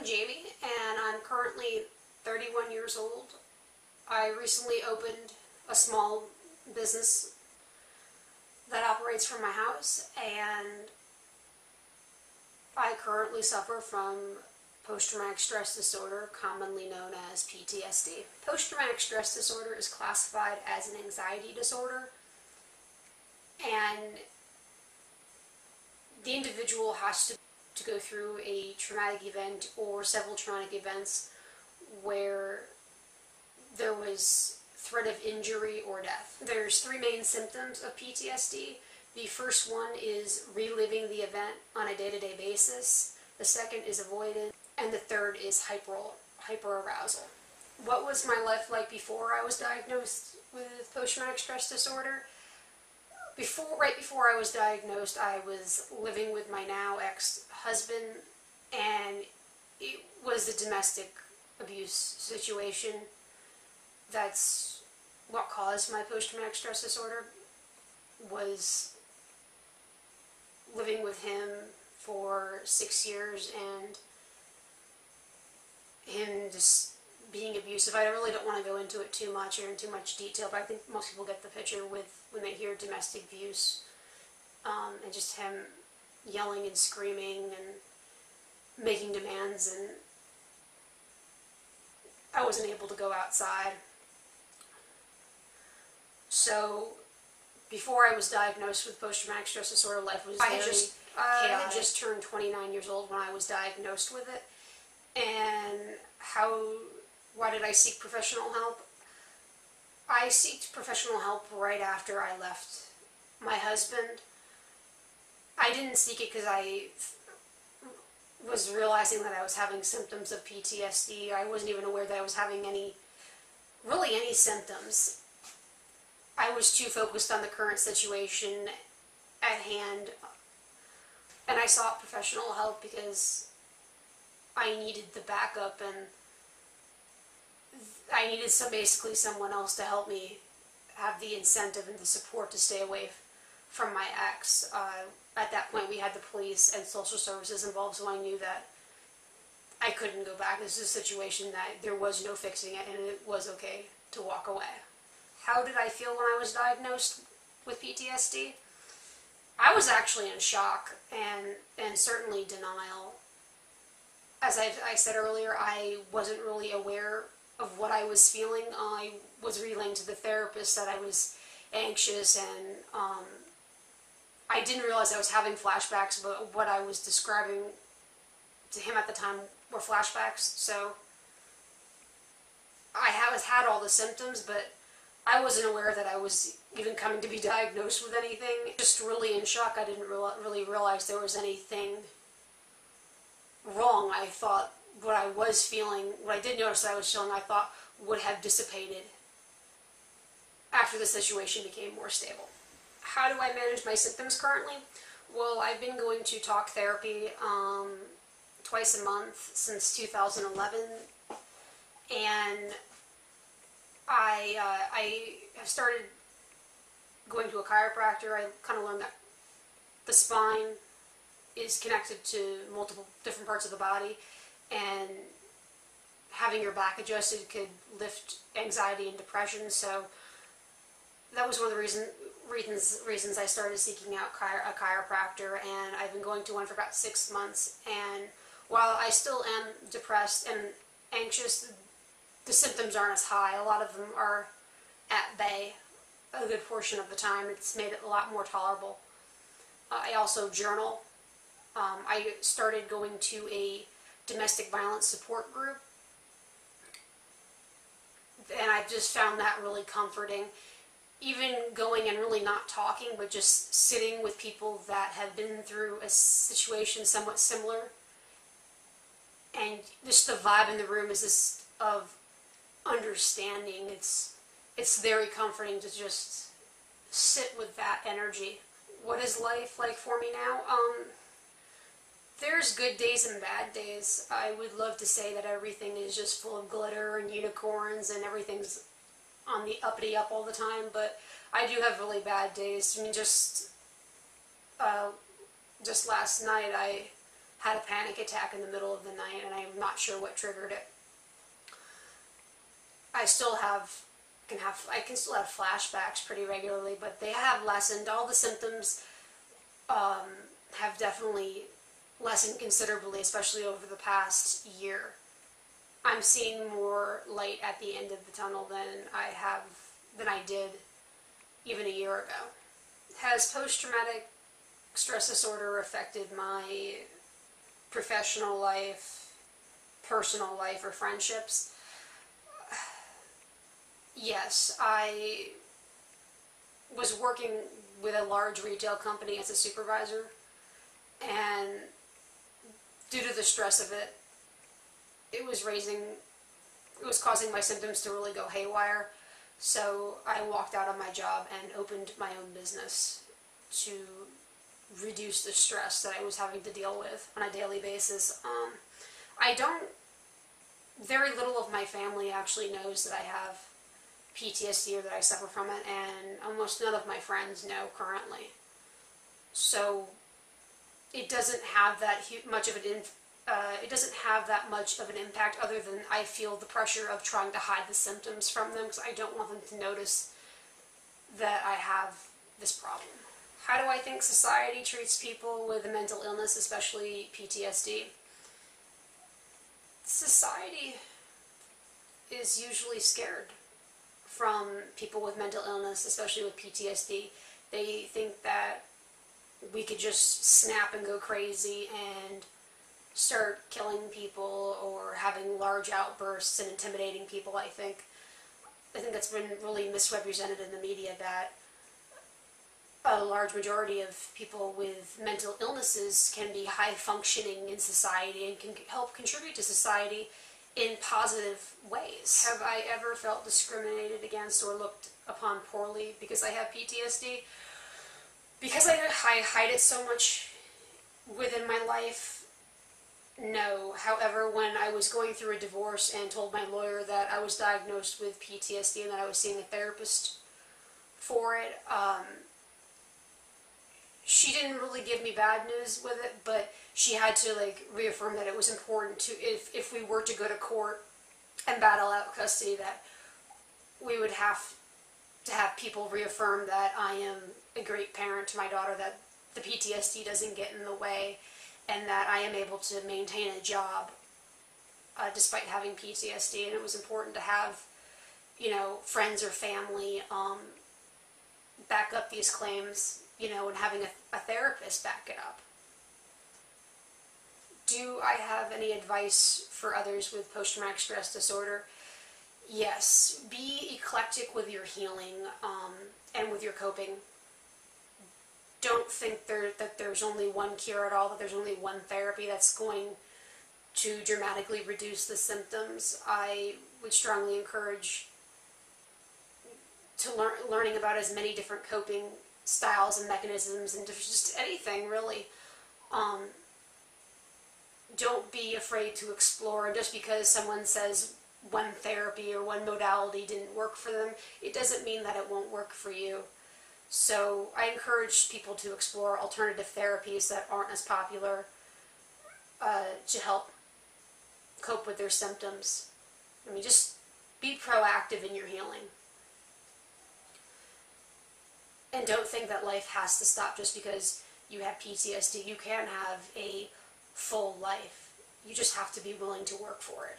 Jamie, and I'm currently 31 years old. I recently opened a small business that operates from my house, and I currently suffer from post-traumatic stress disorder, commonly known as PTSD. Post-traumatic stress disorder is classified as an anxiety disorder, and the individual has to go through a traumatic event or several traumatic events where there was threat of injury or death. There's three main symptoms of PTSD. The first one is reliving the event on a day-to-day basis. The second is avoidance. And the third is hyperarousal. What was my life like before I was diagnosed with post-traumatic stress disorder? Right before I was diagnosed, I was living with my now ex-husband, and it was the domestic abuse situation that's what caused my post-traumatic stress disorder. Was living with him for 6 years and him just being abusive. I really don't want to go into it too much or in too much detail, but I think most people get the picture with when they hear domestic abuse, and just him yelling and screaming and making demands, and I wasn't able to go outside. So before I was diagnosed with post-traumatic stress disorder, life was very chaotic. I had just turned 29 years old when I was diagnosed with it. And why did I seek professional help? I sought professional help right after I left my husband. I didn't seek it because I was realizing that I was having symptoms of PTSD. I wasn't even aware that I was having any symptoms. I was too focused on the current situation at hand, and I sought professional help because I needed the backup, and I needed basically someone else to help me have the incentive and the support to stay away from my ex. At that point, we had the police and social services involved, so I knew that I couldn't go back. This is a situation that there was no fixing it, and it was okay to walk away. How did I feel when I was diagnosed with PTSD? I was actually in shock and certainly denial. As I said earlier, I wasn't really aware of what I was feeling. I was relaying to the therapist that I was anxious, and I didn't realize I was having flashbacks, but what I was describing to him at the time were flashbacks. So I had all the symptoms, but I wasn't aware that I was even coming to be diagnosed with anything. Just really in shock. I didn't really realize there was anything wrong. I thought what I was feeling, what I did notice that I was feeling, I thought would have dissipated after the situation became more stable. How do I manage my symptoms currently? Well, I've been going to talk therapy twice a month since 2011, and I have started going to a chiropractor. I kind of learned that the spine is connected to multiple different parts of the body, and having your back adjusted could lift anxiety and depression. So that was one of the reasons I started seeking out a chiropractor, and I've been going to one for about 6 months. And while I still am depressed and anxious, the symptoms aren't as high. A lot of them are at bay a good portion of the time. It's made it a lot more tolerable. I also journal. I started going to a domestic violence support group, and I've just found that really comforting. Even going and really not talking, but just sitting with people that have been through a situation somewhat similar, and just the vibe in the room is this of understanding. It's very comforting to just sit with that energy. What is life like for me now? There's good days and bad days. I would love to say that everything is just full of glitter and unicorns and everything's on the uppity up all the time, but I do have really bad days. I mean, just last night I had a panic attack in the middle of the night, and I'm not sure what triggered it. I can still have flashbacks pretty regularly, but they have lessened. All the symptoms have definitely lessened considerably, especially over the past year. I'm seeing more light at the end of the tunnel than I did even a year ago. Has post-traumatic stress disorder affected my professional life, personal life, or friendships? Yes, I was working with a large retail company as a supervisor, and due to the stress of it, it was causing my symptoms to really go haywire. So I walked out on my job and opened my own business to reduce the stress that I was having to deal with on a daily basis. Very little of my family actually knows that I have PTSD or that I suffer from it, and almost none of my friends know currently. So it doesn't have that much of an impact, other than I feel the pressure of trying to hide the symptoms from them because I don't want them to notice that I have this problem. How do I think society treats people with a mental illness, especially PTSD? Society is usually scared from people with mental illness, especially with PTSD. They think that we could just snap and go crazy and start killing people or having large outbursts and intimidating people. I think that's been really misrepresented in the media, that a large majority of people with mental illnesses can be high functioning in society and can help contribute to society in positive ways. Have I ever felt discriminated against or looked upon poorly because I have PTSD? Because I hide it so much within my life, no. However, when I was going through a divorce and told my lawyer that I was diagnosed with PTSD and that I was seeing a therapist for it, she didn't really give me bad news with it, but she had to reaffirm that it was important to, if we were to go to court and battle out custody, that we would have to have people reaffirm that I am a great parent to my daughter, that the PTSD doesn't get in the way, and that I am able to maintain a job despite having PTSD. And it was important to have, friends or family back up these claims, and having a therapist back it up. Do I have any advice for others with post-traumatic stress disorder? Yes. Be eclectic with your healing and with your coping. Don't think that there's only one cure at all, that there's only one therapy that's going to dramatically reduce the symptoms. I would strongly encourage to learning about as many different coping styles and mechanisms and just anything, really. Don't be afraid to explore. And just because someone says one therapy or one modality didn't work for them, it doesn't mean that it won't work for you. So I encourage people to explore alternative therapies that aren't as popular to help cope with their symptoms. Just be proactive in your healing. And don't think that life has to stop just because you have PTSD. You can have a full life. You just have to be willing to work for it.